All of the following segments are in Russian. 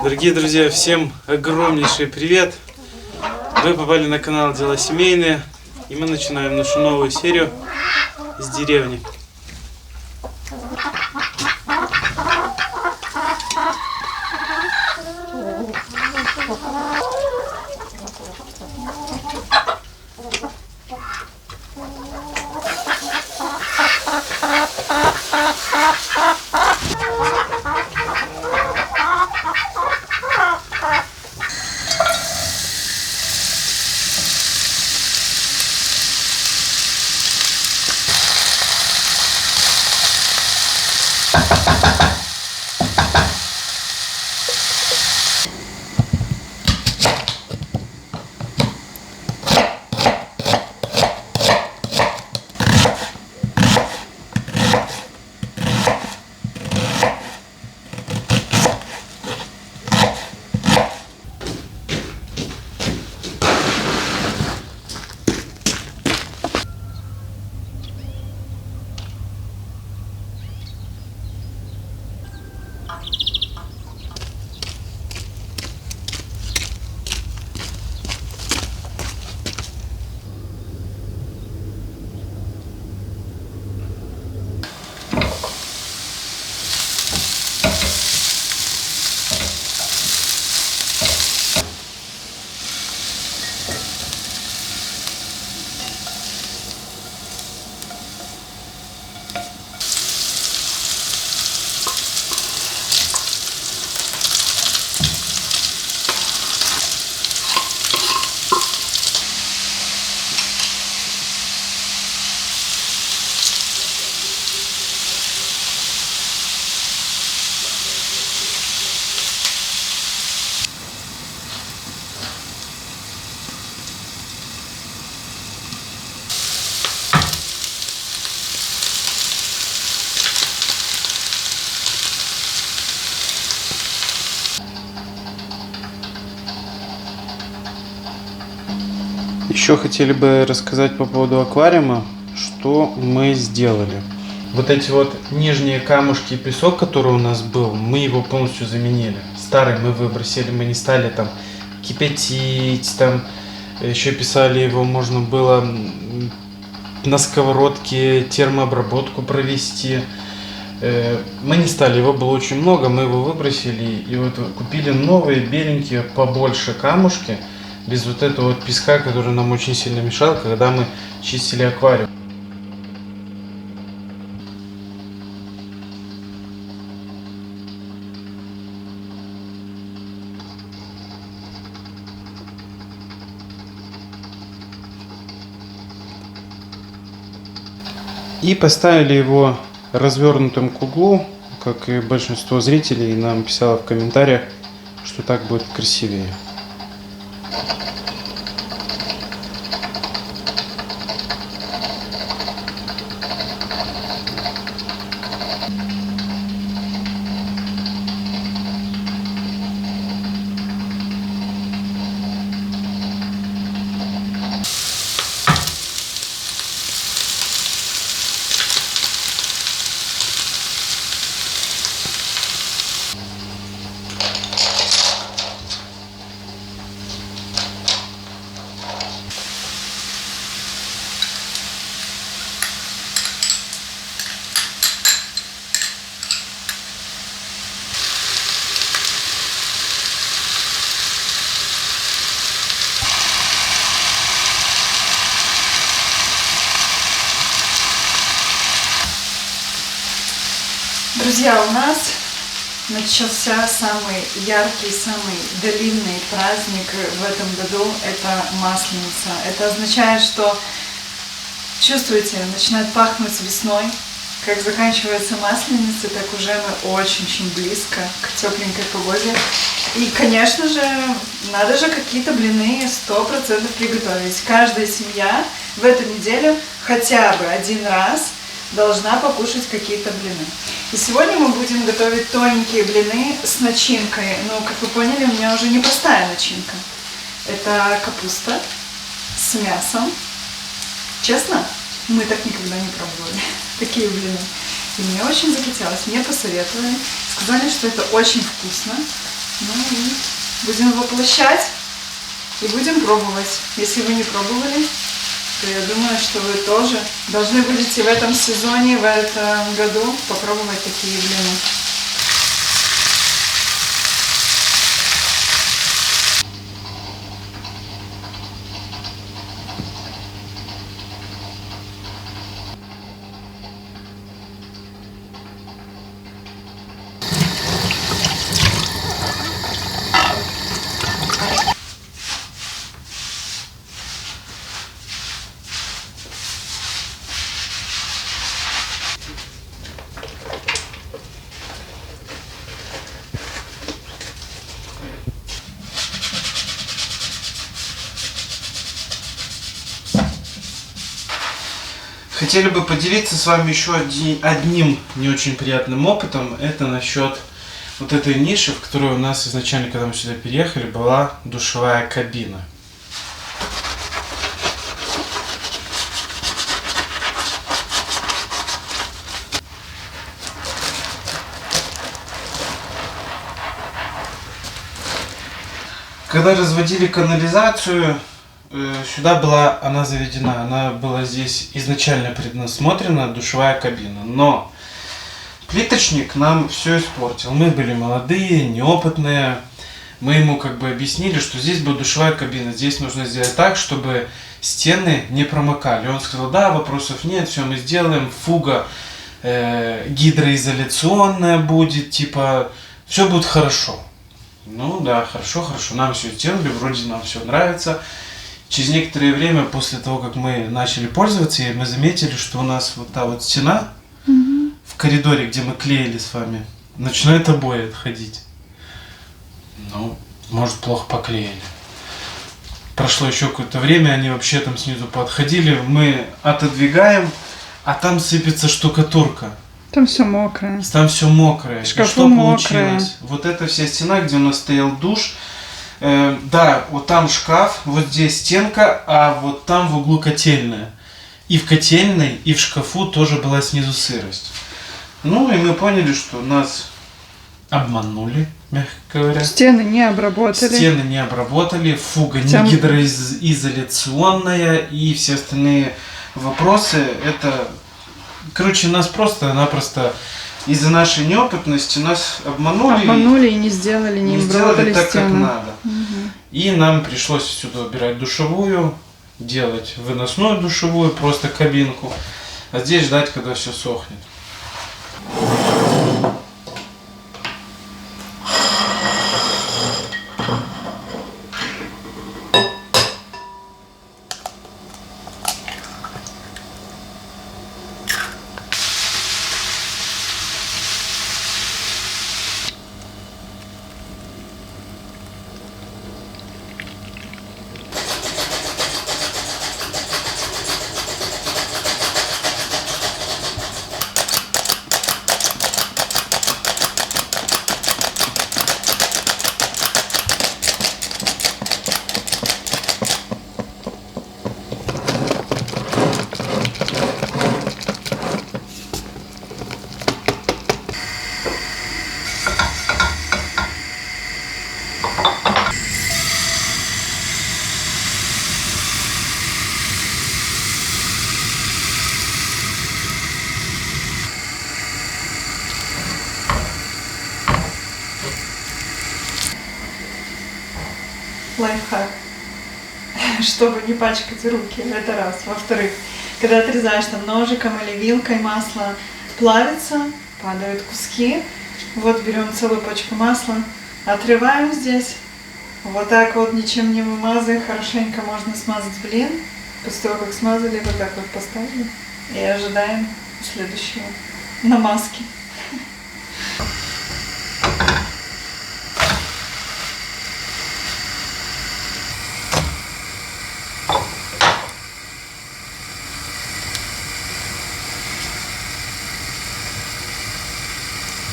Дорогие друзья, всем огромнейший привет! Вы попали на канал Дела Семейные, и мы начинаем нашу новую серию с деревни. Еще хотели бы рассказать по поводу аквариума, что мы сделали. Вот эти вот нижние камушки и песок, который у нас был, мы его полностью заменили. Старый мы выбросили, мы не стали там кипятить, там еще писали его, можно было на сковородке термообработку провести. Мы не стали, его было очень много, мы его выбросили и вот купили новые беленькие побольше камушки, без вот этого вот песка, который нам очень сильно мешал, когда мы чистили аквариум. И поставили его развернутым к углу, как и большинство зрителей нам писало в комментариях, что так будет красивее. Друзья, у нас начался самый яркий, самый длинный праздник в этом году. Это Масленица. Это означает, что, чувствуете, начинает пахнуть весной. Как заканчивается Масленица, так уже мы очень-очень близко к тепленькой погоде. И, конечно же, надо же какие-то блины 100% приготовить. Каждая семья в эту неделю хотя бы один раз должна покушать какие-то блины. И сегодня мы будем готовить тоненькие блины с начинкой. Но, как вы поняли, у меня уже непростая начинка. Это капуста с мясом. Честно, мы так никогда не пробовали. Такие блины. И мне очень захотелось. Мне посоветовали. Сказали, что это очень вкусно. Ну и будем воплощать и будем пробовать. Если вы не пробовали, то я думаю, что вы тоже должны будете в этом сезоне, в этом году попробовать такие блины. Хотели бы поделиться с вами еще одним не очень приятным опытом. Это насчет вот этой ниши, в которой у нас изначально, когда мы сюда переехали, была душевая кабина. Когда разводили канализацию, сюда была она заведена, она была здесь изначально преднасмотрена, душевая кабина. Но плиточник нам все испортил. Мы были молодые, неопытные. Мы ему как бы объяснили, что здесь будет душевая кабина. Здесь нужно сделать так, чтобы стены не промокали. Он сказал, да, вопросов нет, все мы сделаем. Фуга гидроизоляционная будет, типа, все будет хорошо. Ну да, хорошо, нам все сделали, вроде нам все нравится. Через некоторое время, после того, как мы начали пользоваться, мы заметили, что у нас вот та вот стена в коридоре, где мы клеили с вами, начинает обои отходить. Ну, может, плохо поклеили. Прошло еще какое-то время, они вообще там снизу подходили, мы отодвигаем, а там сыпется штукатурка. Там все мокрое. Там все мокрое. Шкафу и что мокрое. Получилось? Вот эта вся стена, где у нас стоял душ, да, вот там шкаф, вот здесь стенка, а вот там в углу котельная. И в котельной, и в шкафу тоже была снизу сырость. Ну и мы поняли, что нас обманули, мягко говоря. Стены не обработали. Стены не обработали, фуга не Тем... гидроизоляционная и все остальные вопросы. Это, короче, нас просто-напросто из-за нашей неопытности нас обманули и не сделали, не сделали так, стены. как надо. Угу. И нам пришлось сюда убирать душевую, делать выносную душевую, просто кабинку, а здесь ждать, когда все сохнет. Лайфхак. Чтобы не пачкать руки, это раз. Во-вторых, когда отрезаешь там ножиком или вилкой, масло плавится, падают куски. Вот берем целую пачку масла, отрываем здесь. Вот так вот, ничем не вымазывая, хорошенько можно смазать блин. После того, как смазали, вот так вот поставили. И ожидаем следующего намазки.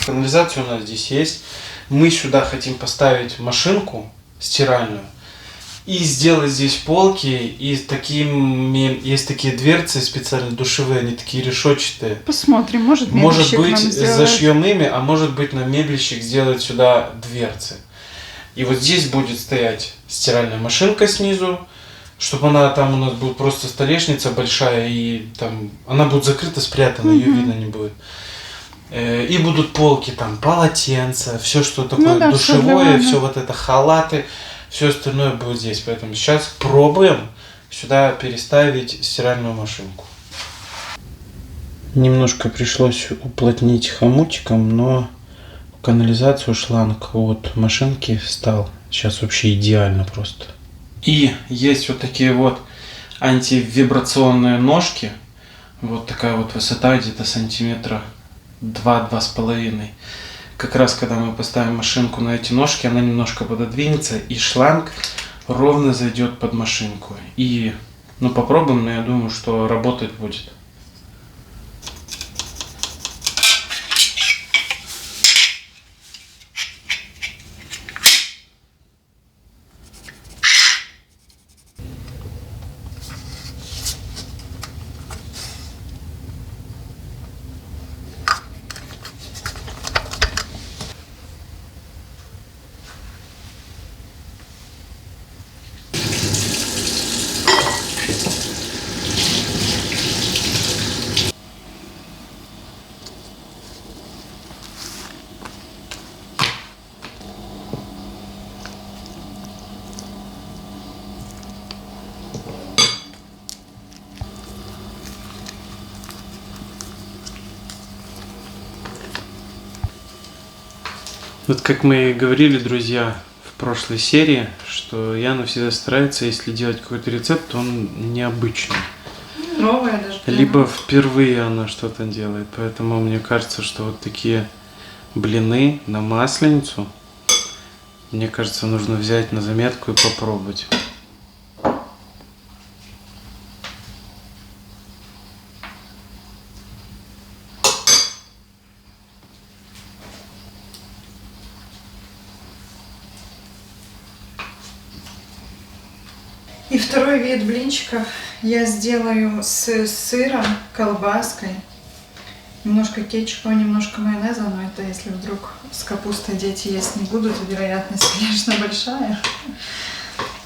Канализация у нас здесь есть. Мы сюда хотим поставить машинку стиральную и сделать здесь полки. И есть такие дверцы специально душевые, они такие решетчатые. Посмотрим, может быть зашьем ими, а может быть нам мебельщик сделает сюда дверцы. И вот здесь будет стоять стиральная машинка снизу, чтобы она там у нас будет просто столешница большая, и там она будет закрыта, спрятана, ее видно не будет. И будут полки, там полотенца, все, что такое душевое, все вот это, халаты, все остальное будет здесь. Поэтому сейчас пробуем сюда переставить стиральную машинку. Немножко пришлось уплотнить хомутиком, но в канализацию шланг от машинки стал. Сейчас вообще идеально просто. И есть вот такие вот антивибрационные ножки. Вот такая вот высота, где-то сантиметра 2-2,5. Как раз когда мы поставим машинку на эти ножки, она немножко пододвинется, и шланг ровно зайдет под машинку. И попробуем, но я думаю, что работать будет. Вот как мы и говорили, друзья, в прошлой серии, что Яна всегда старается, если делать какой-то рецепт, то он необычный. Новое даже. Либо впервые она что-то делает. Поэтому мне кажется, что вот такие блины на масленицу, мне кажется, нужно взять на заметку и попробовать. И второй вид блинчиков я сделаю с сыром, колбаской, немножко кетчупа, немножко майонеза, но это если вдруг с капустой дети есть не будут, вероятность, конечно, большая.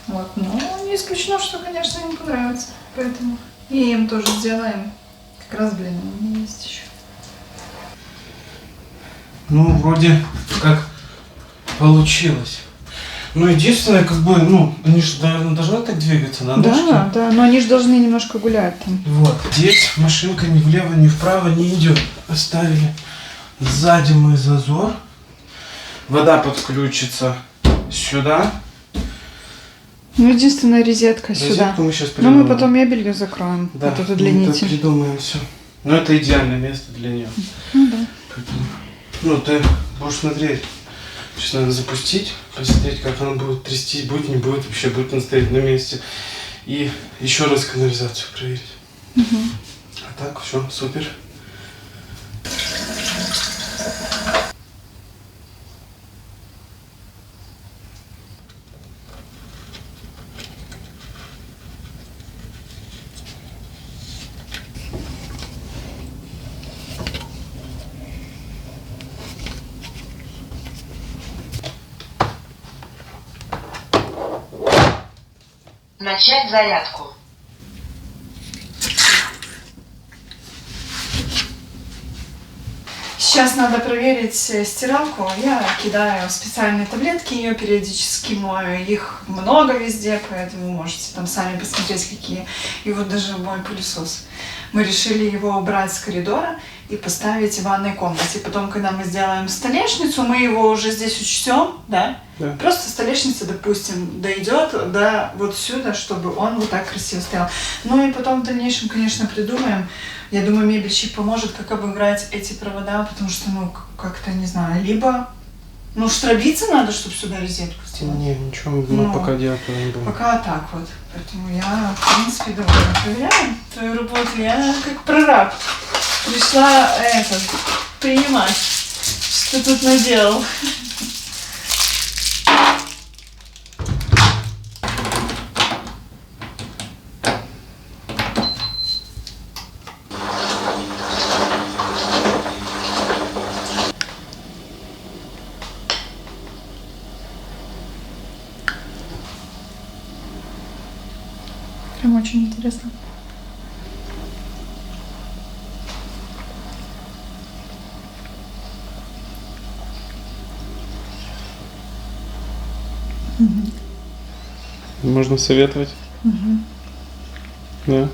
Вот, но не исключено, что, конечно, им понравится, поэтому и им тоже сделаем. Как раз блины у меня есть еще. Ну, вроде как получилось. Ну, единственное, они же, наверное, должны так двигаться на ножке. Да, но они же должны немножко гулять там. Вот, здесь машинка ни влево, ни вправо не идет. Оставили сзади мы зазор. Вода подключится сюда. Ну, единственная розетка сюда. Розетку мы сейчас Но придумаем. мы потом мебелью закроем. Да, вот эту мы длиннитель. придумаем все. Но это идеальное место для нее. Ну да. Поэтому, ты будешь смотреть. Сейчас надо запустить, посмотреть, как она будет трястись, будет, не будет, вообще будет она стоять на месте. И еще раз канализацию проверить. Угу. А так, все, супер. Начать зарядку. Сейчас надо проверить стиралку. Я кидаю специальные таблетки, ее периодически мою. Их много везде, поэтому можете там сами посмотреть, какие. И вот даже мой пылесос. Мы решили его убрать с коридора и поставить в ванной комнате. Потом, когда мы сделаем столешницу, мы его уже здесь учтем, да? Да. Просто столешница, допустим, дойдет до вот сюда, чтобы он вот так красиво стоял. Ну и потом в дальнейшем, конечно, придумаем. Я думаю, мебельщик поможет, как обыграть эти провода, потому что, как-то, не знаю, либо, штробиться надо, чтобы сюда розетку сделать. Не, ничего, мы пока делать не будем. Пока так вот. Поэтому я, в принципе, довольно проверяю твою работу. Я как прораб пришла принимать, что тут наделал. Прям очень интересно. Можно советовать? Да.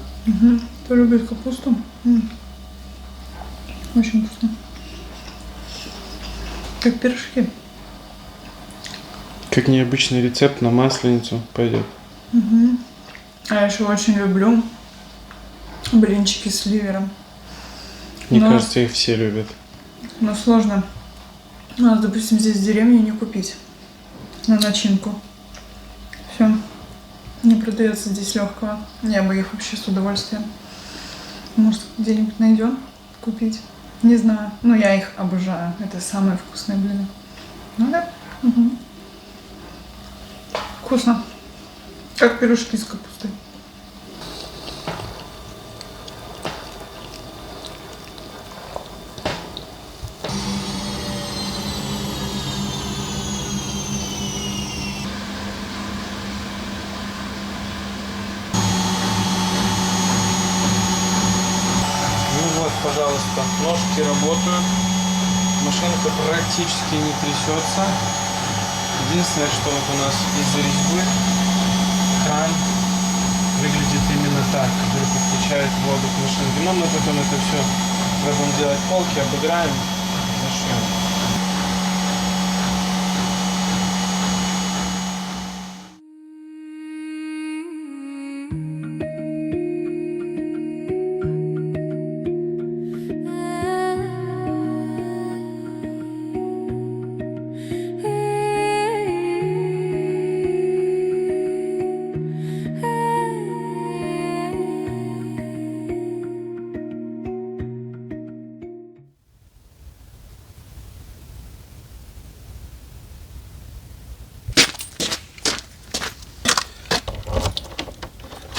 Кто любит капусту? Очень вкусно. Как пирожки. Как необычный рецепт на масленицу пойдет. А я еще очень люблю блинчики с ливером. Мне Но- кажется, их все любят. Но сложно. У нас, допустим, здесь в деревне не купить на начинку. Все. Не продается здесь легкого. Я бы их вообще с удовольствием. Может, где-нибудь найдем купить? Не знаю. Но я их обожаю. Это самые вкусные блины. Ну да. Вкусно. Как пирожки с капустой. Ну вот, пожалуйста, ножки работают. Машинка практически не трясется. Единственное, что вот у нас из-за резьбы кран выглядит именно так, который подключает воду к машинке. Но мы потом это все будем делать полки, обыграем, зашьем.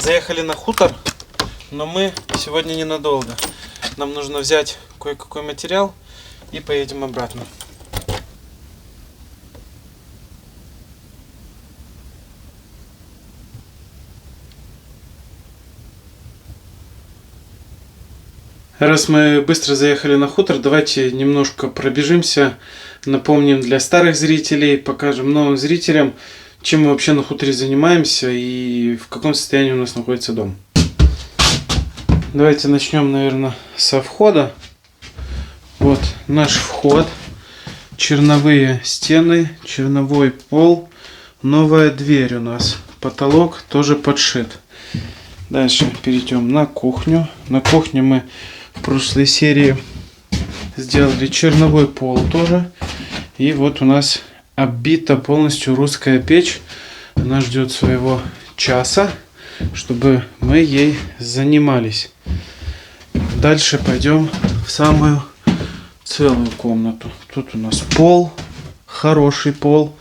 Заехали на хутор, но мы сегодня ненадолго. Нам нужно взять кое-какой материал и поедем обратно. Раз мы быстро заехали на хутор, давайте немножко пробежимся, напомним для старых зрителей, покажем новым зрителям, чем мы вообще на хуторе занимаемся и в каком состоянии у нас находится дом. Давайте начнем, наверное, со входа. Вот наш вход. Черновые стены, черновой пол, новая дверь у нас. Потолок тоже подшит. Дальше перейдем на кухню. На кухне мы в прошлой серии сделали черновой пол тоже. И вот у нас оббита полностью русская печь. Она ждет своего часа, чтобы мы ей занимались. Дальше пойдем в самую целую комнату. Тут у нас пол, хороший пол,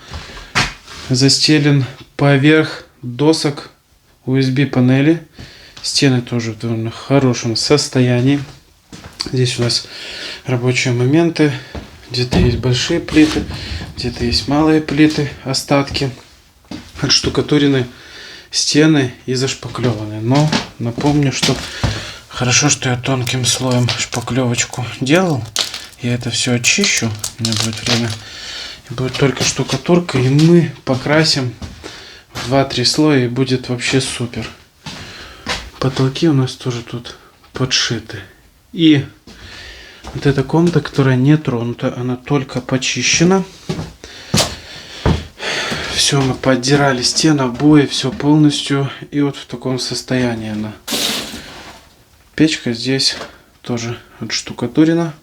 застелен поверх досок USB панели. Стены тоже в довольно хорошем состоянии. Здесь у нас рабочие моменты. Где-то есть большие плиты, где-то есть малые плиты, остатки. Отштукатурены стены и зашпаклеваны. Но напомню, что хорошо, что я тонким слоем шпаклевочку делал. Я это все очищу. У меня будет время. И будет только штукатурка. И мы покрасим в 2-3 слоя. И будет вообще супер. Потолки у нас тоже тут подшиты. И вот эта комната, которая не тронута, она только почищена. Все, мы поддирали стены, обои, все полностью. И вот в таком состоянии она. Печка здесь тоже отштукатурена.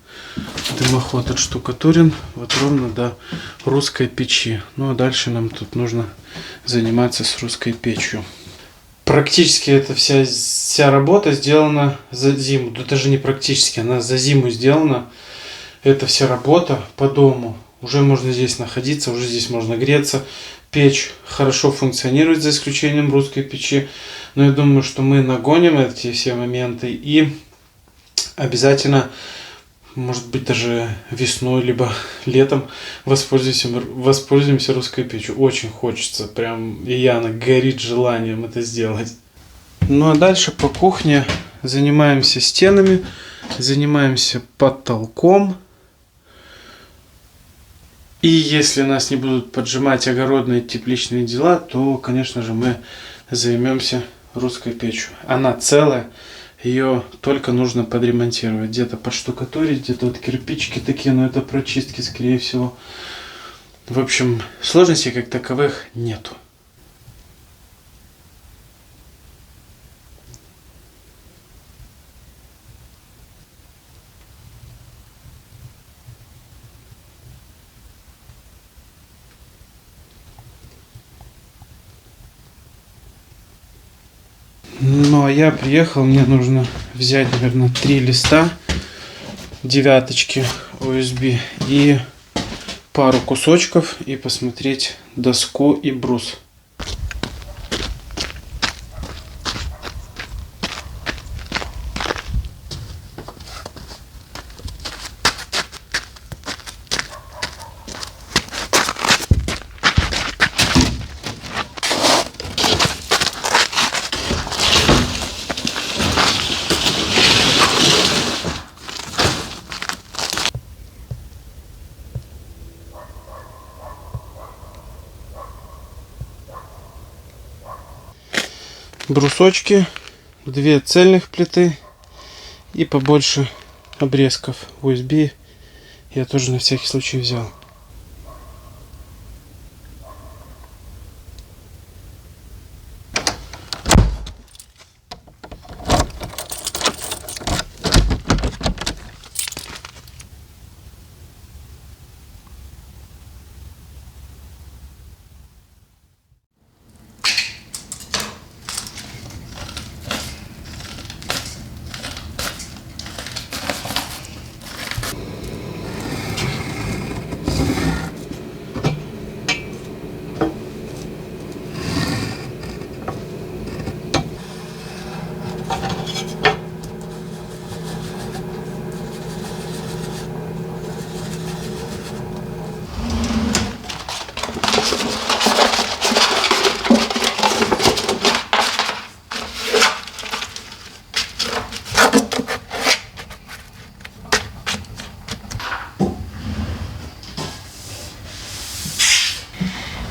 Дымоход отштукатурен. Вот ровно до русской печи. Ну а дальше нам тут нужно заниматься с русской печью. Практически эта вся работа сделана за зиму. Да даже не практически, она за зиму сделана. Это вся работа по дому. Уже можно здесь находиться, уже здесь можно греться. Печь хорошо функционирует, за исключением русской печи. Но я думаю, что мы нагоним эти все моменты и обязательно, может быть, даже весной, либо летом воспользуемся русской печью. Очень хочется, прям и Яна горит желанием это сделать. Ну а дальше по кухне занимаемся стенами, занимаемся потолком. И если нас не будут поджимать огородные тепличные дела, то, конечно же, мы займемся русской печью. Она целая, ее только нужно подремонтировать. Где-то подштукатурить, где-то вот кирпичики такие, но это прочистки, скорее всего. В общем, сложностей как таковых нету. Ну а я приехал, мне нужно взять, наверное, 3 листа девяточки USB и пару кусочков и посмотреть доску и брус. Брусочки, 2 цельных плиты и побольше обрезков USB я тоже на всякий случай взял.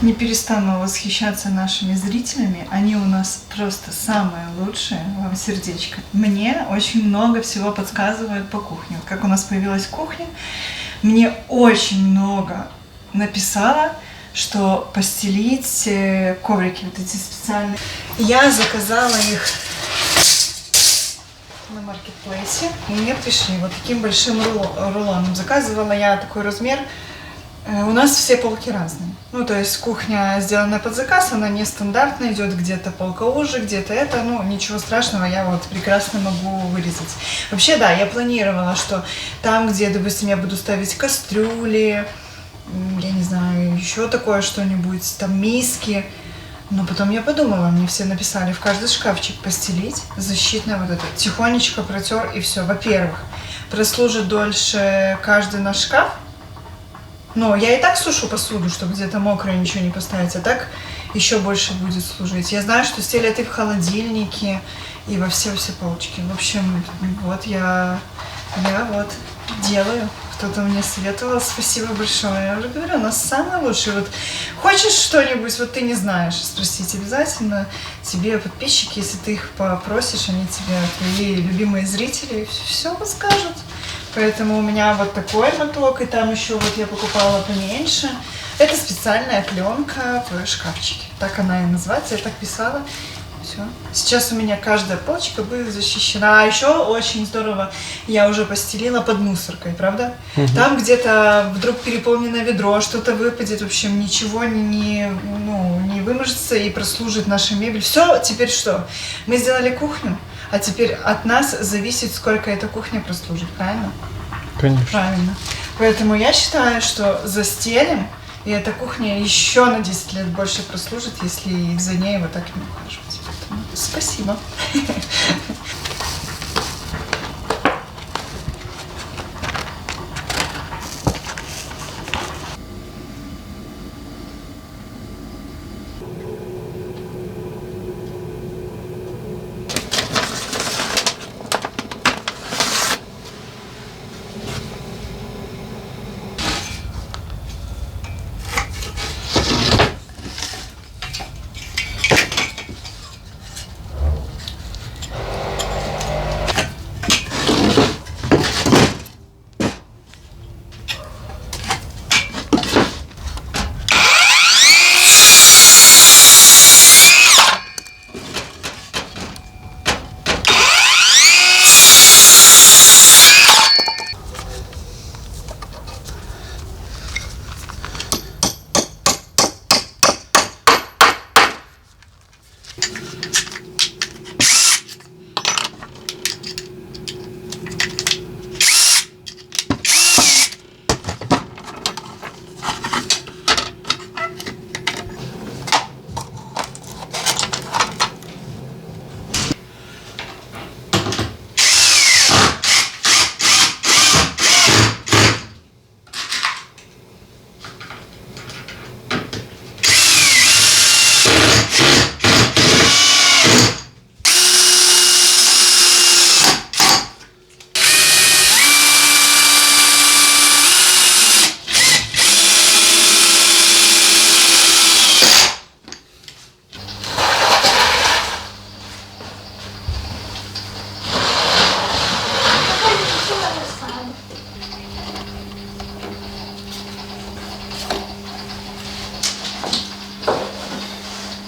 Не перестану восхищаться нашими зрителями. Они у нас просто самые лучшие. Вам сердечко. Мне очень много всего подсказывают по кухне. Вот как у нас появилась кухня, мне очень много написала, что постелить коврики вот эти специальные. Я заказала их на маркетплейсе. Мне пришли вот таким большим рулоном. Заказывала я такой размер. У нас все полки разные. Ну, то есть кухня сделана под заказ, она нестандартная, идет где-то полка уже, где-то это, ну, ничего страшного, я вот прекрасно могу вырезать. Вообще, да, я планировала, что там, где, допустим, я буду ставить кастрюли, я не знаю, еще такое что-нибудь, там миски, но потом я подумала, мне все написали в каждый шкафчик постелить, защитное вот это, тихонечко протер и все. Во-первых, прослужит дольше каждый наш шкаф. Но я и так сушу посуду, чтобы где-то мокрое ничего не поставить, а так еще больше будет служить. Я знаю, что стелят и в холодильнике, и во все полочки. В общем, вот я вот делаю. Кто-то мне советовал, спасибо большое. Я уже говорю, у нас самые лучшие. Вот хочешь что-нибудь, вот ты не знаешь, спросить обязательно. Тебе подписчики, если ты их попросишь, они тебе, твои любимые зрители, все подскажут. Поэтому у меня вот такой моток, и там еще вот я покупала поменьше. Это специальная пленка в шкафчике. Так она и называется, я так писала. Все. Сейчас у меня каждая полочка будет защищена. А еще очень здорово, я уже постелила под мусоркой, правда? Угу. Там где-то вдруг переполнено ведро, что-то выпадет, в общем, ничего не вымажется и прослужит наша мебель. Все, теперь что? Мы сделали кухню. А теперь от нас зависит, сколько эта кухня прослужит, правильно? Конечно. Правильно. Поэтому я считаю, что застелим, и эта кухня еще на 10 лет больше прослужит, если за ней вот так не ухаживать. Поэтому спасибо.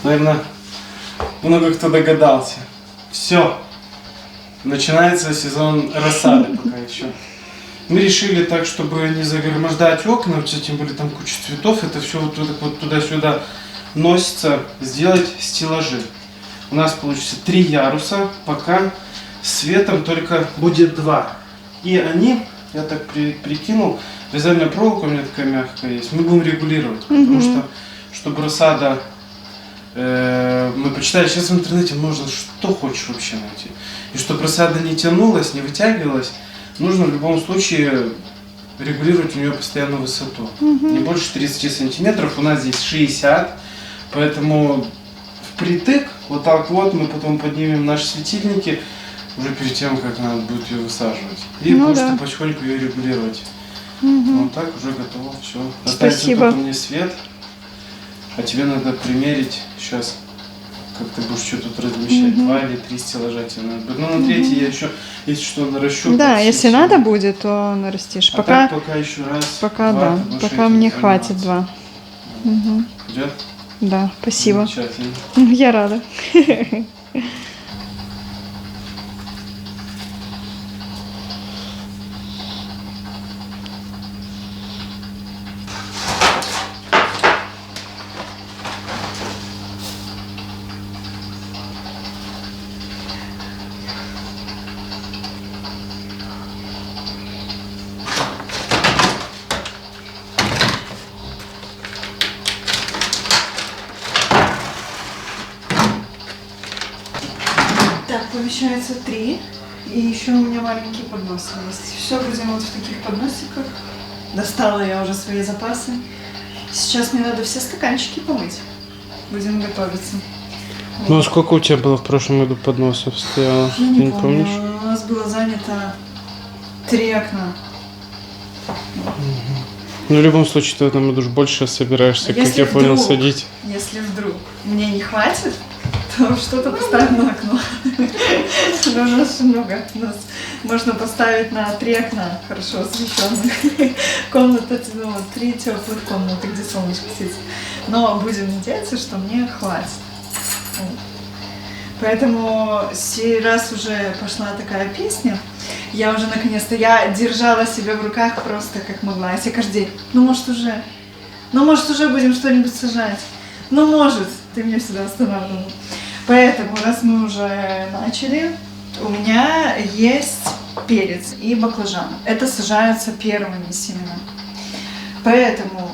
Наверное, много кто догадался. Все. Начинается сезон рассады пока еще. Мы решили так, чтобы не загромождать окна, тем более там куча цветов, это все вот туда-сюда носится, сделать стеллажи. У нас получится 3 яруса, пока светом только будет 2. И они, я так прикинул, вязальная проволока у меня такая мягкая есть, мы будем регулировать, потому что, чтобы рассада, мы почитали, сейчас в интернете можно что хочешь вообще найти. И чтобы рассада не тянулась, не вытягивалась, нужно в любом случае регулировать у нее постоянно высоту. Не больше 30 сантиметров, у нас здесь 60, поэтому впритык, вот так вот, мы потом поднимем наши светильники, уже перед тем, как надо будет ее высаживать. И просто потихоньку ее регулировать. Вот так уже готово, все. Останется только мне свет, а тебе надо примерить сейчас, как ты будешь что тут размещать, 2 или 3 стеллажа тебе надо будет. Ну, на третий я еще, если что, наращу. Да, если надо будет, то нарастишь. А пока, так пока еще раз, пока два, да, ты будешь пока этим мне заниматься. хватит 2. Идет? Да, спасибо. Замечательно. Я рада. Так, помещается 3. И еще у меня маленькие подносы есть. Все будем вот в таких подносиках. Достала я уже свои запасы. Сейчас мне надо все стаканчики помыть. Будем готовиться. Ну, а сколько у тебя было в прошлом году подносов стояло? Я Ты не не помню. помнишь? У нас было занято 3 окна. Ну, в любом случае, ты в этом году больше собираешься, как Если я понял, вдруг- садить. Если вдруг мне не хватит, то что-то поставим на окно. У нас много. У нас можно поставить на 3 окна, хорошо освещенных. Комната, ну, 3 теплых комнаты, где солнышко светит. Но будем надеяться, что мне хватит. Вот. Поэтому раз уже пошла такая песня, я уже наконец-то, я держала себя в руках просто как могла. Я себе каждый день, ну может уже будем что-нибудь сажать. Ну может, ты меня всегда останавливала. Поэтому, раз мы уже начали, у меня есть перец и баклажан. Это сажаются первыми семена. Поэтому,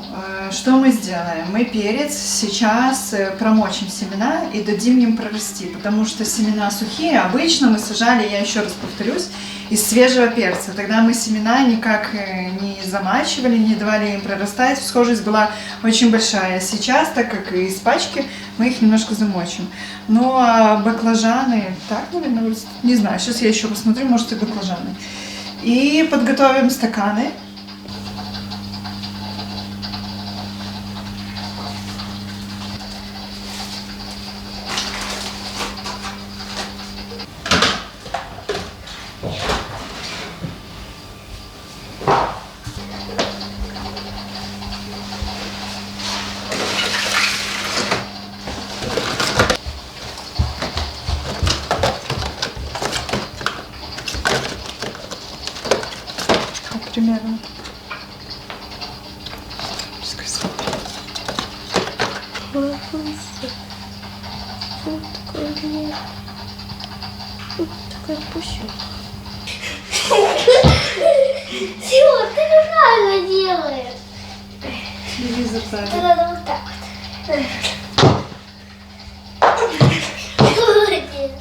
что мы сделаем? Мы перец сейчас промочим семена и дадим им прорасти, потому что семена сухие. Обычно мы сажали, я еще раз повторюсь, из свежего перца. Тогда мы семена никак не замачивали, не давали им прорастать. Схожесть была очень большая. Сейчас, так как из пачки, мы их немножко замочим. Ну а баклажаны, так, наверное, не знаю, сейчас я еще посмотрю, может и баклажаны. И подготовим стаканы. Примерно. Такой пусек. Тимур, ты неправильно делаешь. Телевизор сзади. Это надо вот так вот. Молодец.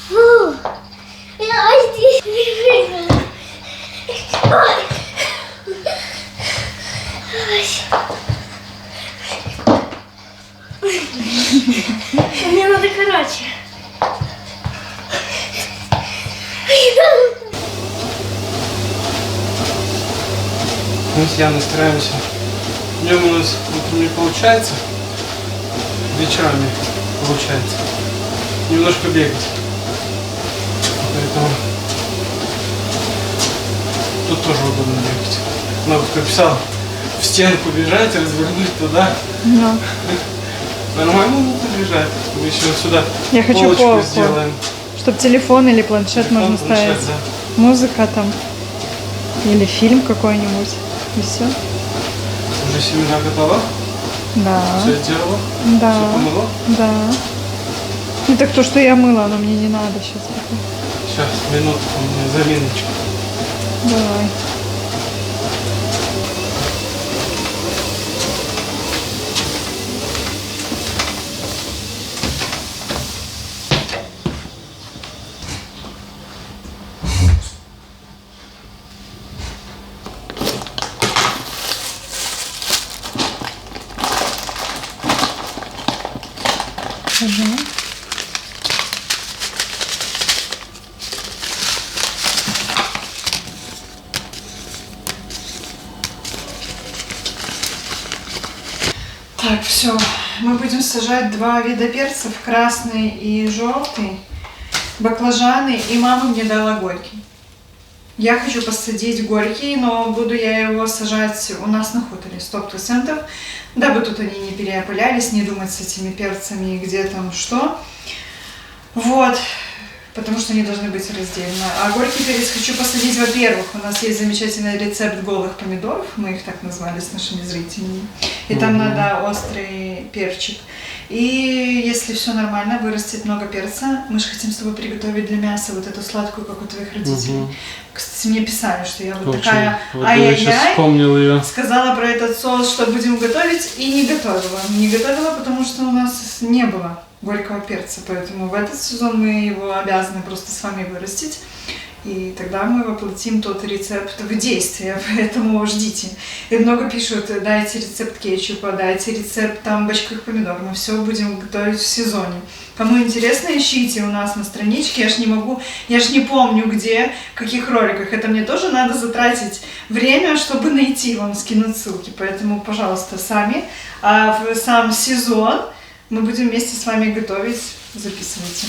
Фу. Я здесь прыгала. Ой. Мне надо короче. Мы с Яной стараемся. Днем у нас утром не получается, вечерами получается немножко бегать. Поэтому тут тоже удобно бегать. Надо, как писал, в стенку бежать, развернуть туда. Ну, Нормально нужно бежать. Мы еще сюда я хочу полочку полку, сделаем. чтобы телефон или планшет Телефон, можно планшет, ставить. да. Музыка там. Или фильм какой-нибудь. И все. Уже семена готова? Да. Все сделала? Да. Все помыла? Да. Ну так то, что я мыла, оно мне не надо сейчас. Сейчас, минутку, у меня заминочка. Давай. Ага. Так, все. Мы будем сажать два вида перцев, красный и желтый, баклажаны, и мама мне дала горький. Я хочу посадить горький, но буду я его сажать у нас на хуторе, 100%, дабы тут они не переопылялись, не думать с этими перцами, где там что. Вот, потому что они должны быть раздельно. А горький перец хочу посадить, во-первых, у нас есть замечательный рецепт голых помидоров, мы их так назвали с нашими зрителями, и там надо острый перчик. И если все нормально, вырастет много перца, мы же хотим с тобой приготовить для мяса вот эту сладкую, как у твоих родителей. Кстати, мне писали, что я вот такая Вот я сейчас ай-яй-яй, вспомнил ее. сказала про этот соус, что будем готовить, и не готовила. Не готовила, потому что у нас не было горького перца, поэтому в этот сезон мы его обязаны просто с вами вырастить. И тогда мы воплотим тот рецепт в действие, поэтому ждите. И много пишут, дайте рецепт кетчупа, дайте рецепт там бочковых помидор. Мы все будем готовить в сезоне. Кому интересно, ищите у нас на страничке. Я ж не помню где, в каких роликах. Это мне тоже надо затратить время, чтобы найти, вам скинуть ссылки. Поэтому, пожалуйста, сами. А в сам сезон мы будем вместе с вами готовить. Записывайте.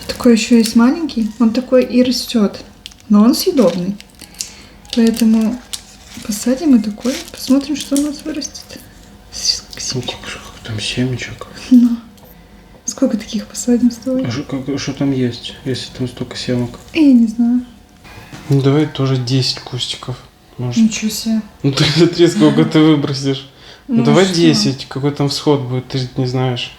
Такой еще есть маленький, он такой и растет, но он съедобный. Поэтому посадим и такой, посмотрим, что у нас вырастет. Там семечек. Ну. Сколько таких посадим с тобой? Что там есть, если там столько семок? Я не знаю. Ну давай тоже 10 кустиков. Может. Ничего себе. Ну ты смотри, сколько ты выбросишь. Ну давай что? 10, какой там всход будет, ты же не знаешь.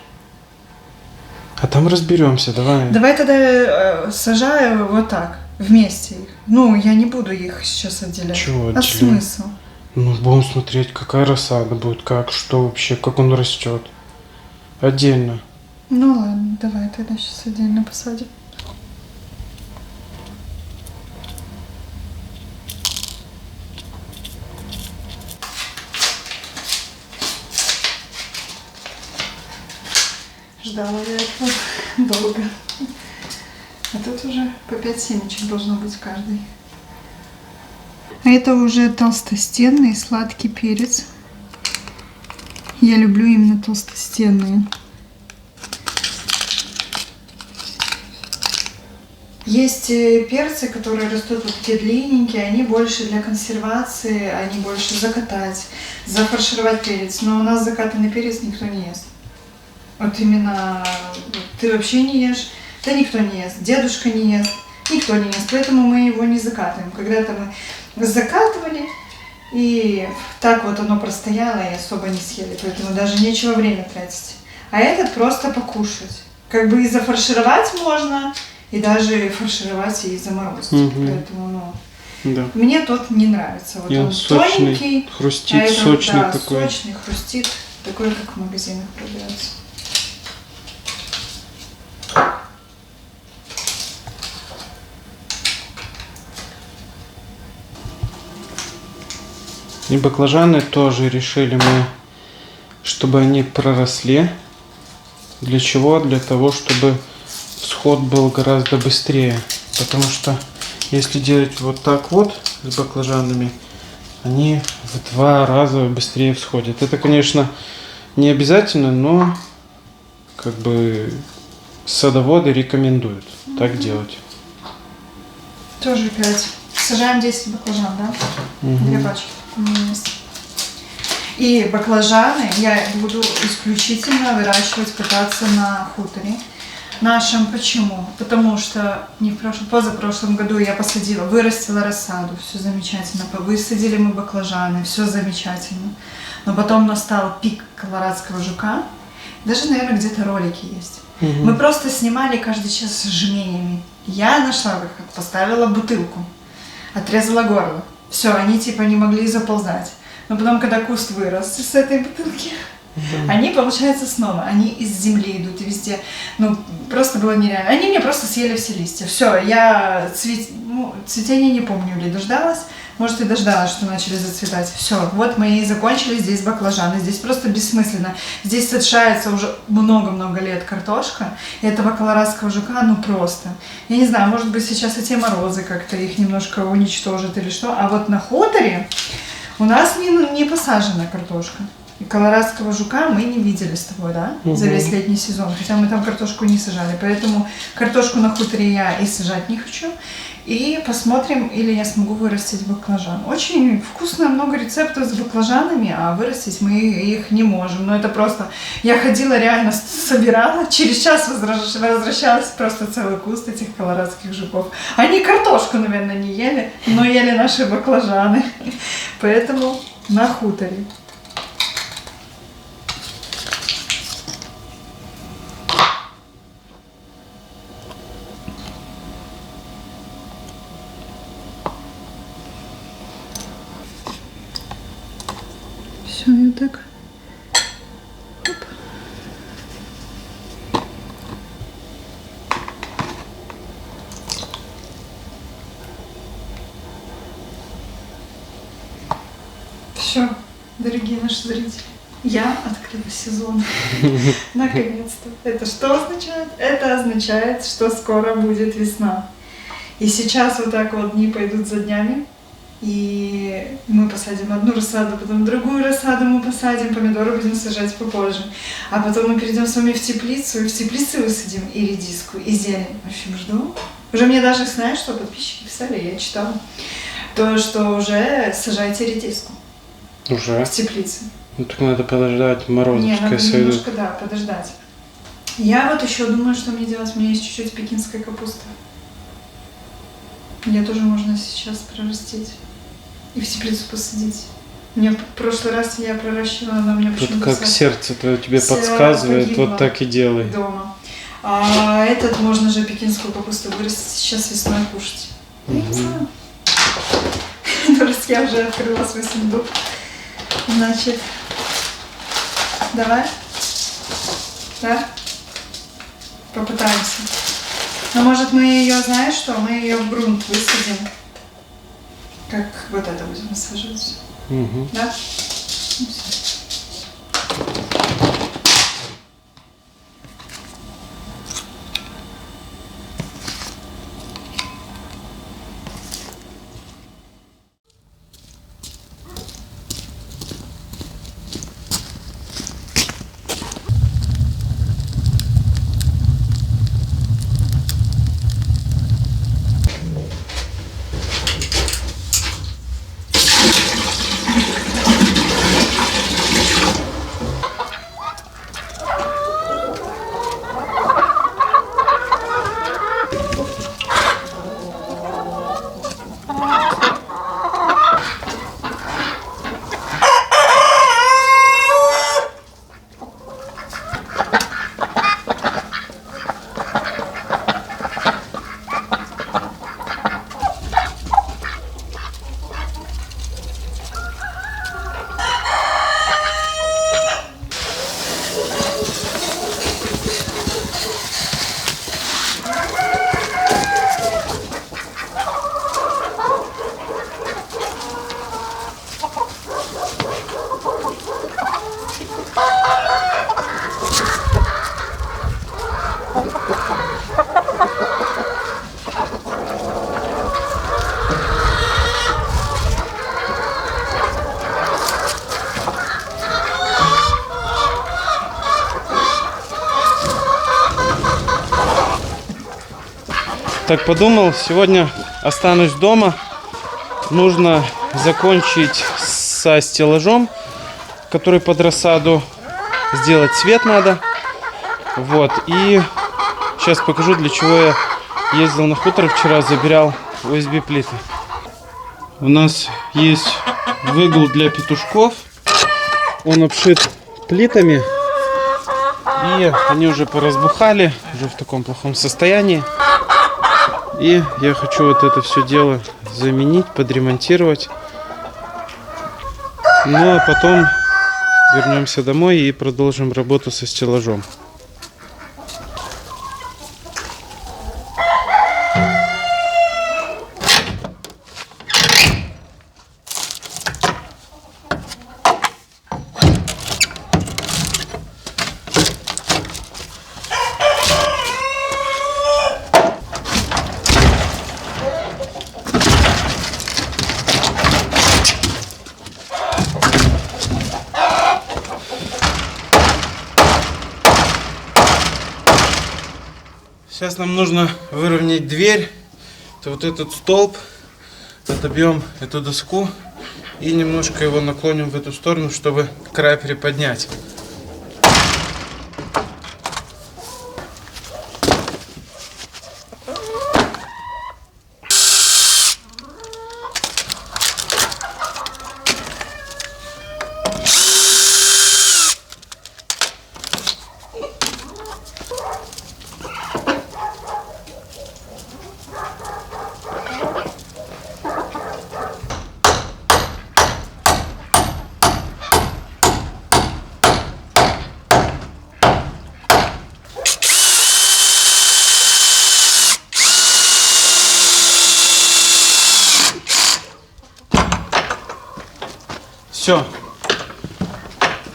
А там разберемся, давай. Давай тогда сажаю вот так, вместе их. Ну, я не буду их сейчас отделять. Чего А отделять? смысл? Ну, будем смотреть, какая рассада будет, как, что вообще, как он растет. Отдельно. Ну ладно, давай тогда сейчас отдельно посадим. Ждала я этого долго. А тут уже по 5 семечек должно быть каждый. А это уже толстостенный сладкий перец. Я люблю именно толстостенные. Есть перцы, которые растут вот те длинненькие, они больше для консервации, они больше закатать, зафаршировать перец. Но у нас закатанный перец никто не ест. Вот именно ты вообще не ешь, да никто не ест, дедушка не ест, никто не ест, поэтому мы его не закатываем. Когда-то мы закатывали, и так вот оно простояло и особо не съели, поэтому даже нечего время тратить. А этот просто покушать. Как бы и зафаршировать можно, и даже фаршировать и заморозить. Поэтому, Да. мне тот не нравится. Вот И он сочный, тоненький, хрустит, а этот, сочный да, такой. сочный, хрустит, такой, как в магазинах продается. И баклажаны тоже решили мы, чтобы они проросли. Для чего? Для того, чтобы всход был гораздо быстрее. Потому что если делать вот так вот с баклажанами, они в 2 раза быстрее всходят. Это, конечно, не обязательно, но как бы садоводы рекомендуют так делать. Тоже 5. Сажаем 10 баклажан, да? 2 пачки у меня есть. И баклажаны я буду исключительно выращивать, пытаться на хуторе нашем. Почему? Потому что не в прошлом, позапрошлом году я посадила, вырастила рассаду, все замечательно. Высадили мы баклажаны, все замечательно. Но потом настал пик колорадского жука. Даже, наверное, где-то ролики есть. Мы просто снимали каждый час с жменями. Я нашла выход, поставила бутылку, отрезала горло. Все, они типа не могли заползать. Но потом, когда куст вырос с этой бутылки, они, получается, снова, они из земли идут и везде. Ну, просто было нереально. Они мне просто съели все листья. Все, я цветения не помню, или дождалась. Может, и дождалась, что начали зацветать. Все, вот мы и закончили здесь баклажаны. Здесь просто бессмысленно. Здесь садшается уже много-много лет картошка. И этого колорадского жука, ну просто. Я не знаю, может быть, сейчас эти морозы как-то их немножко уничтожат или что. А вот на хуторе у нас не посажена картошка. И колорадского жука мы не видели с тобой, да? За весь летний сезон. Хотя мы там картошку не сажали. Поэтому картошку на хуторе я и сажать не хочу. И посмотрим, или я смогу вырастить баклажан. Очень вкусно, много рецептов с баклажанами, а вырастить мы их не можем. Но это просто... Я ходила, реально собирала, через час возвращалась просто целый куст этих колорадских жуков. Они картошку, наверное, не ели, но ели наши баклажаны. Поэтому на хуторе. Все, я так. Оп. Все, дорогие наши зрители, я открыла сезон. Наконец-то. Это что означает? Это означает, что скоро будет весна. И сейчас вот так вот дни пойдут за днями. И мы посадим одну рассаду, потом другую рассаду мы посадим, помидоры будем сажать попозже. А потом мы перейдем с вами в теплицу, и в теплице высадим и редиску, и зелень. В общем, жду. Уже мне даже, знаешь, что подписчики писали, я читала, то, что уже сажайте редиску. Уже? В теплице. Ну так надо подождать, морозы Не, пускай надо сойдут. немножко, да, подождать. Я вот еще думаю, что мне делать. У меня есть чуть-чуть пекинской капусты. Ее тоже можно сейчас прорастить. И в теплицу посадить. Мне в прошлый раз я проращивала, она мне Вот почему-то как сердце твое тебе подсказывает, погибло вот так и делай. дома. А этот можно же пекинскую капусту вырастить сейчас весной кушать. Я не знаю. Ну, раз я уже открыла свой сундук. Значит, давай. Да? Попытаемся. Но может мы ее, знаешь что, мы ее в грунт высадим. Как вот это будем высаживать. Угу. Да? Ну, всё. так подумал, сегодня останусь дома. Нужно закончить со стеллажом, который под рассаду. Сделать цвет надо. Вот. И сейчас покажу, для чего я ездил на хутор вчера, забирал USB плиты. У нас есть выгул для петушков. Он обшит плитами. И они уже поразбухали, уже в таком плохом состоянии. И я хочу вот это все дело заменить, подремонтировать. Ну а потом вернемся домой и продолжим работу со стеллажом. Сейчас нам нужно выровнять дверь. Это вот этот столб. Отобьем эту доску и немножко его наклоним в эту сторону, чтобы край приподнять.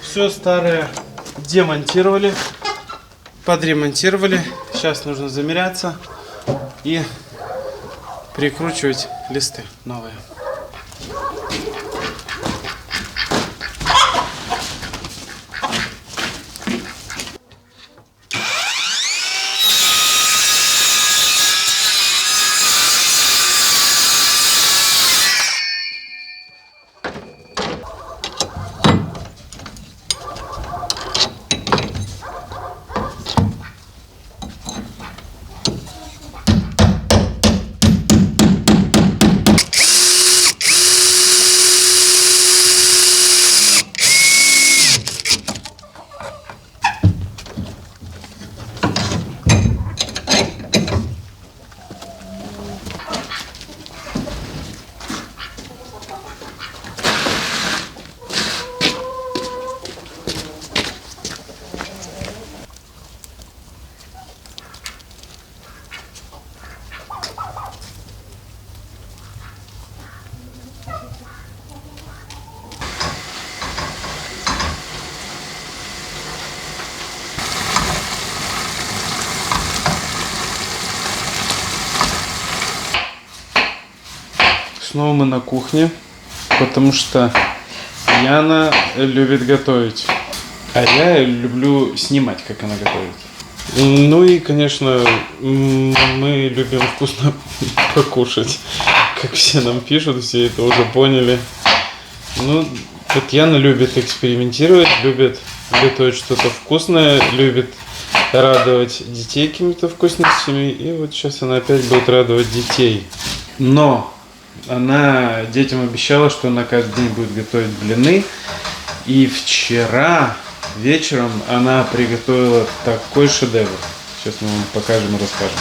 Все старое демонтировали, подремонтировали. Сейчас нужно замеряться и прикручивать листы новые. Снова мы на кухне, потому что Яна любит готовить, а я люблю снимать, как она готовит. Ну и, конечно, мы любим вкусно покушать, как все нам пишут, все это уже поняли. Ну, вот Яна любит экспериментировать, любит готовить что-то вкусное, любит радовать детей какими-то вкусностями, и вот сейчас она опять будет радовать детей. Но она детям обещала, что она каждый день будет готовить блины. И вчера вечером она приготовила такой шедевр. Сейчас мы вам покажем и расскажем.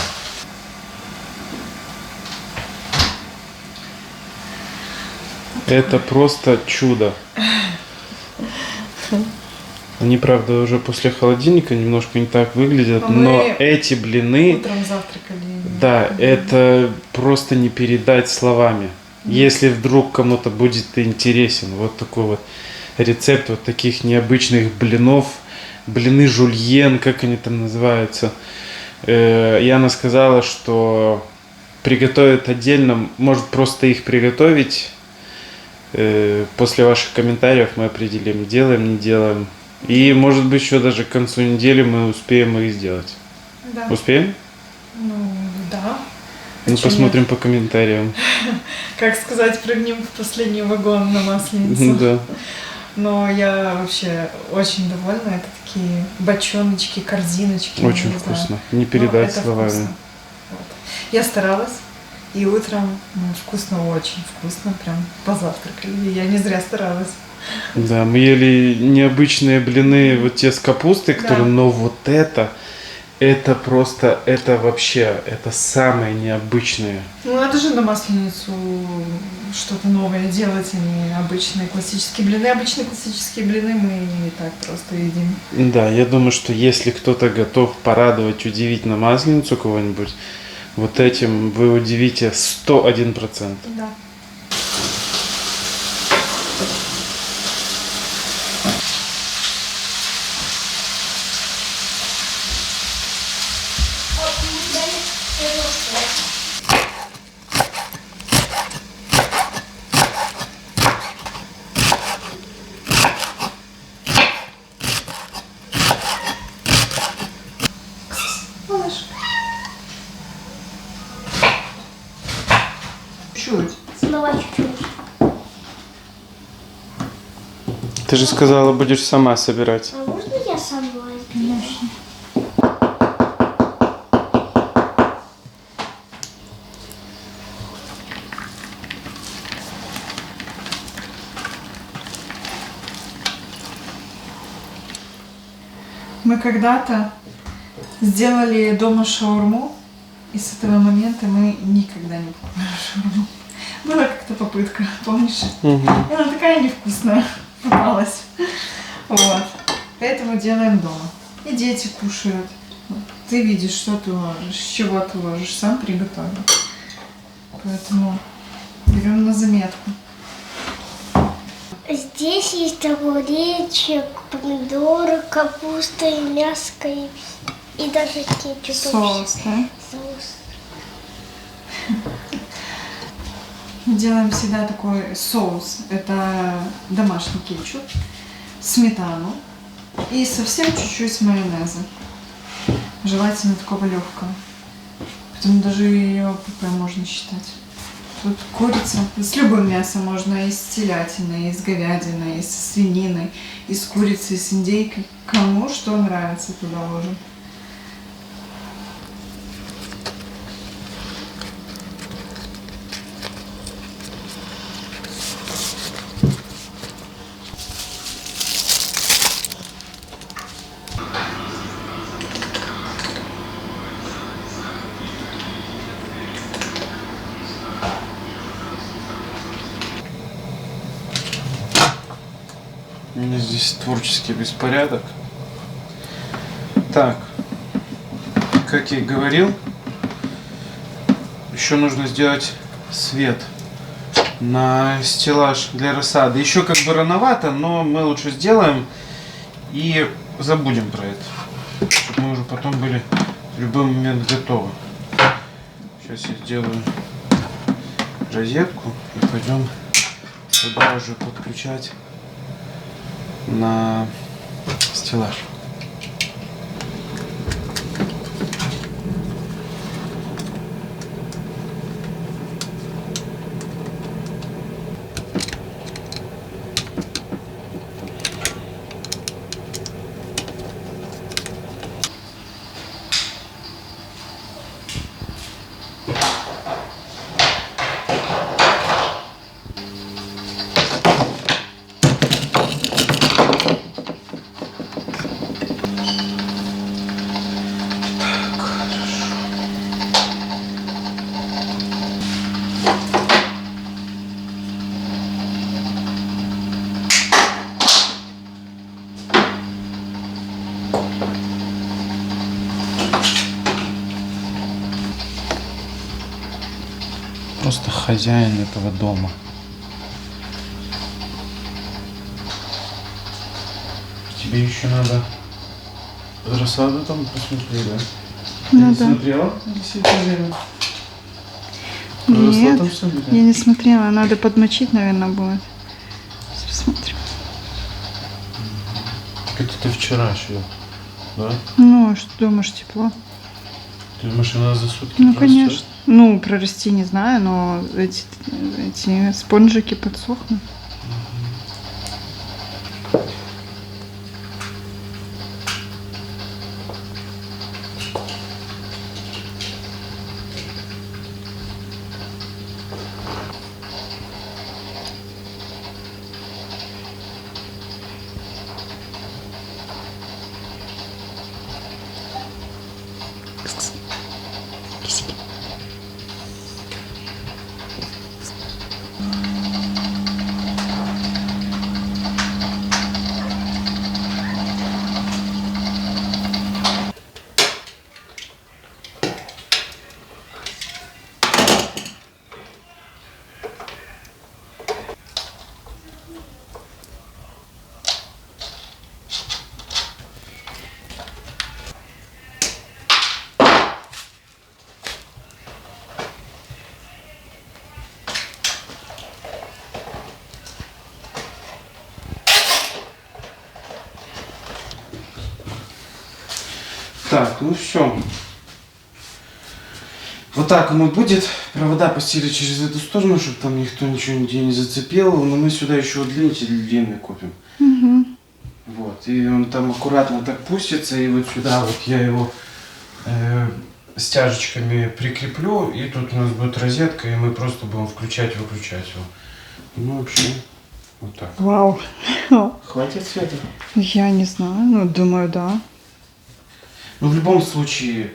Это просто чудо. Они, правда, уже после холодильника немножко не так выглядят, но эти блины... Утром завтракали. Да, это просто не передать словами. Если вдруг кому-то будет интересен вот такой вот рецепт вот таких необычных блинов, блины жульен, как они там называются. Яна сказала, что приготовит отдельно, может просто их приготовить. После ваших комментариев мы определим, делаем, не делаем. И может быть еще даже к концу недели мы успеем их сделать. Да. Успеем? Ну, да. Ну, Хочу посмотрим по комментариям. Как сказать, прыгнем в последний вагон на Масленицу. Да. Но я вообще очень довольна. Это такие бочоночки, корзиночки. Очень не знаю. вкусно. Не Но передать это словами. вкусно. Вот. Я старалась. И утром вкусно, очень вкусно. Прям позавтракали. И я не зря старалась. Да, мы ели необычные блины, вот те с капустой, которые, Да. но вот это просто, это вообще, это самое необычное. Ну, надо же на Масленицу что-то новое делать, а не обычные классические блины. Обычные классические блины мы и так просто едим. Да, я думаю, что если кто-то готов порадовать, удивить на Масленицу кого-нибудь, вот этим вы удивите 101%. Да. Малыш. Чуть. Снова чуть-чуть. Ты же сказала, будешь сама собирать. А можно я сама? Конечно. Мы когда-то сделали дома шаурму, и с этого момента мы никогда не покупаем шаурму. Была как-то попытка, помнишь? И она такая невкусная попалась. Вот. Поэтому делаем дома. И дети кушают. Ты видишь, что ты ложишь, с чего ты ложишь, сам приготовил. Поэтому берем на заметку. Здесь есть огуречек, помидоры, капуста и мяско, и даже кетчуп. Соус, да? Соус. Мы делаем всегда такой соус. Это домашний кетчуп, сметану и совсем чуть-чуть майонеза. Желательно такого легкого. Поэтому даже ее ПП можно считать. Тут курица. С любым мясом можно. И с телятиной, и с говядиной, и со свининой, и с курицей, и с индейкой. Кому что нравится, туда ложим. У меня здесь творческий беспорядок. Так, как я и говорил, еще нужно сделать свет на стеллаж для рассады. Еще как бы рановато, но мы лучше сделаем и забудем про это, чтобы мы уже потом были в любой момент готовы. Сейчас я сделаю розетку и пойдем сюда уже подключать на стеллаж. Просто хозяин этого дома. Тебе еще надо рассаду там посмотреть, да? Ну Ты да. не смотрела? Действительно. Нет, Там все видно. я не смотрела. Надо подмочить, наверное, будет. Сейчас посмотрим. Это ты вчера шил, да? Ну, а что думаешь, тепло? Ты думаешь, она за сутки Ну, прорастет? конечно. Ну, прорасти не знаю, но эти спонжики подсохнут. Так, ну все. Вот так оно будет. Провода постелить через эту сторону, чтобы там никто ничего нигде не зацепил. Но мы сюда еще удлинитель длинный купим. Угу. Вот. И он там аккуратно так пустится. И вот сюда вот я его стяжечками прикреплю. И тут у нас будет розетка. И мы просто будем включать-выключать его. Ну, вообще, вот так. Вау. Хватит света? Я не знаю, ну, думаю, да. Ну, в любом случае,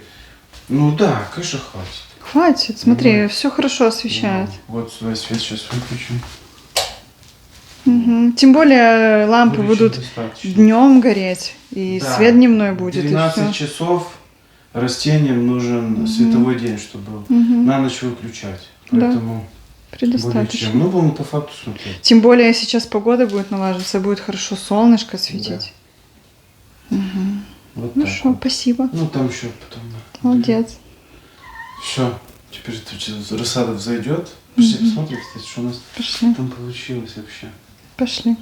ну да, конечно, хватит. Хватит, смотри, Ну, все хорошо освещает. Ну, вот сюда свет сейчас выключим. Угу. Тем более лампы Будет будут достаточно. днем гореть, и Да. свет дневной будет, и 12 все. часов растениям нужен световой день, чтобы был. На ночь выключать. Да. Поэтому более Предостаточно. чем. Ну, будем по факту смотреть. Тем более сейчас погода будет налаживаться, будет хорошо солнышко светить. Вот Ну так что, вот. спасибо. Ну, там еще потом. Молодец. Все. Теперь тут рассада взойдет. Пошли посмотрим, кстати, что у нас Пошли, там получилось вообще. пошли.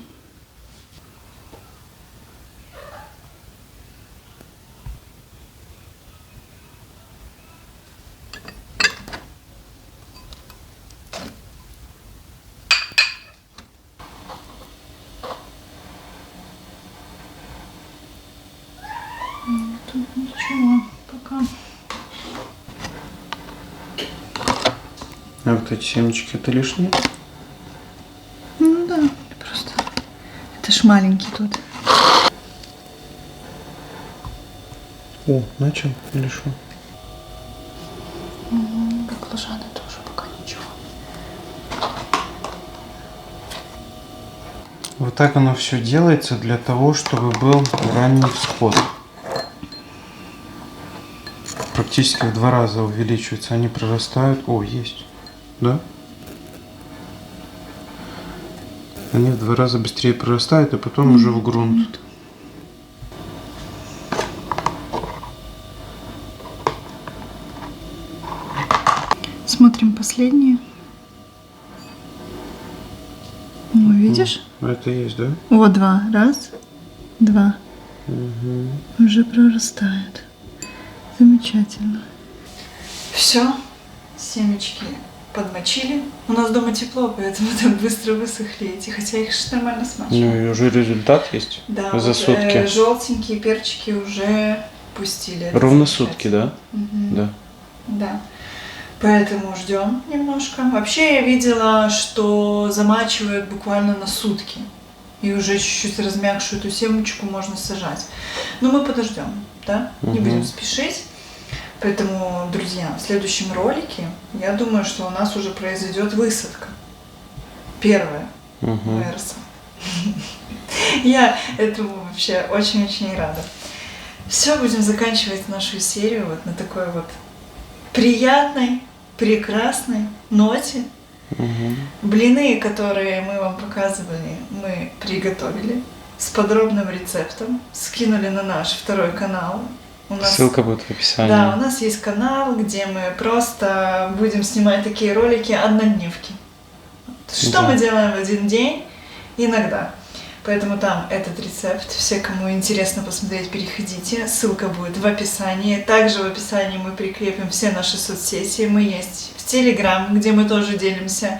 Тут ничего, пока. А вот эти семечки это лишние? Ну да, просто. Это ж маленький тут. О, начал или что? Баклажаны тоже пока ничего. Вот так оно все делается для того, чтобы был ранний всход. Практически в 2 раза увеличиваются, они прорастают. О, есть. Да? Они в 2 раза быстрее прорастают, а потом уже в грунт. Смотрим последние. О, видишь? Это есть, да? О, 2. Раз, 2. Уже прорастает. Замечательно. Все. Семечки подмочили. У нас дома тепло, поэтому так быстро высохли эти, хотя их же нормально смачивали. Ну и уже результат есть. Да, За вот, сутки. желтенькие перчики уже пустили. Это Ровно замечательно. сутки, да? Мгм. Да. Да. Поэтому ждем немножко. Вообще я видела, что замачивают буквально на сутки. И уже чуть-чуть размягшую эту семечку можно сажать. Но мы подождем, да? Не Мгм. будем спешить. Поэтому, друзья, в следующем ролике, я думаю, что у нас уже произойдет высадка. Первая. Угу. Мерса. Я этому вообще очень-очень рада. Все, будем заканчивать нашу серию вот на такой вот приятной, прекрасной ноте. Блины, которые мы вам показывали, мы приготовили с подробным рецептом, скинули на наш 2-й канал. У нас, Ссылка будет в описании. да, у нас есть канал, где мы просто будем снимать такие ролики однодневки. Что Да. мы делаем в один день иногда. Поэтому там этот рецепт. Все, кому интересно посмотреть, переходите. Ссылка будет в описании. Также в описании мы прикрепим все наши соцсети. Мы есть в Telegram, где мы тоже делимся.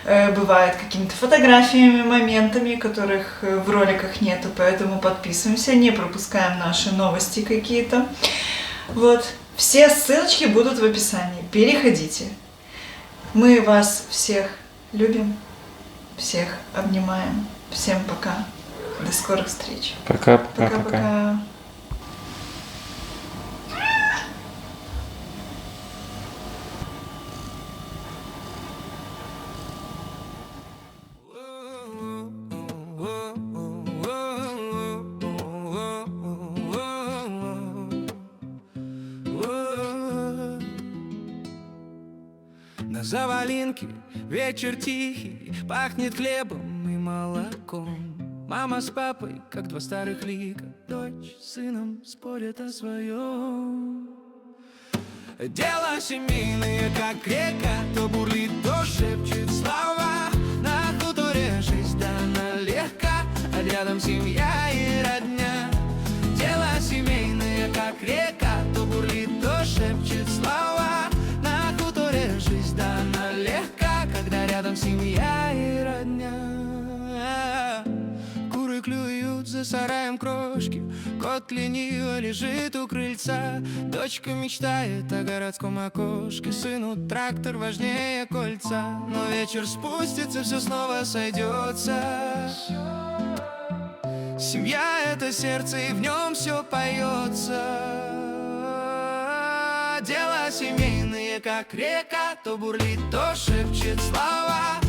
Бывает какими-то фотографиями, моментами, которых в роликах нету. Поэтому подписываемся, не пропускаем наши новости какие-то. Вот. Все ссылочки будут в описании. Переходите. Мы вас всех любим, всех обнимаем. Всем пока. До скорых встреч. Пока-пока-пока. Пока-пока. На заваленке вечер тихий, пахнет хлебом и молоком. Мама с папой, как два старых лика, дочь с сыном спорят о своем. Дело семейное, как река, то бурлит, то шепчет слова. На хуторе жизнь дана легка, а рядом семья и родня. Дело семейное, как река, то бурлит, то шепчет слова. На хуторе жизнь дана легка, когда рядом семья и родня. Куры клюют за сараем крошки, кот лениво лежит у крыльца. Дочка мечтает о городском окошке, сыну трактор важнее кольца. Но вечер спустится, все снова сойдется. Семья — это сердце, и в нем все поется. Дела семейные, как река, то бурлит, то шепчет слова.